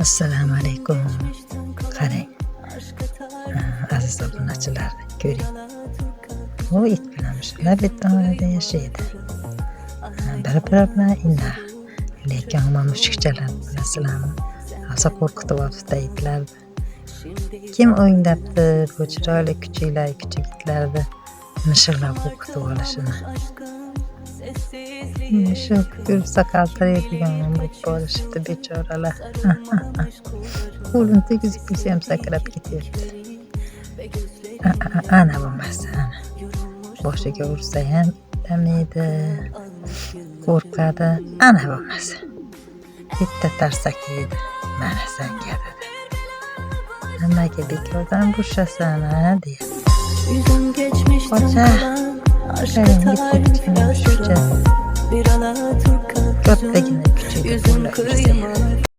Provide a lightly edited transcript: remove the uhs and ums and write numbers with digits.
Assalomu alaykum. Qarang, aziz obunachilar, ko'ring. Bu it bilan shular bitta oilada yashaydi. Biri-biri bilan inoq. Lekin hamma mushukchalar bilasizlarmi? Hozir qo'rqitib olibdi itlarni. Kim o'ynabdi bu chiroyli kuchuklar, kuchuk itlarni mishiqlab qo'rqitib olishini? Mushuk ko'rsa qaltiraydigan bo'lib borishibdi bechoralar. Qo'lini tegizib qo'ysa ham sakrab ketyapti. Ana bo'lmasa, ana. Boshiga ursa ham damaydi, qo'rqadi. Ana bo'lmasa. Bitta tarsak yedi. Mana senga dedi. Nimaga bekordan bo'shasan, deyapti. Qocha. Qarang, bitta kichkina mushukcha. Kattagina kuchuk.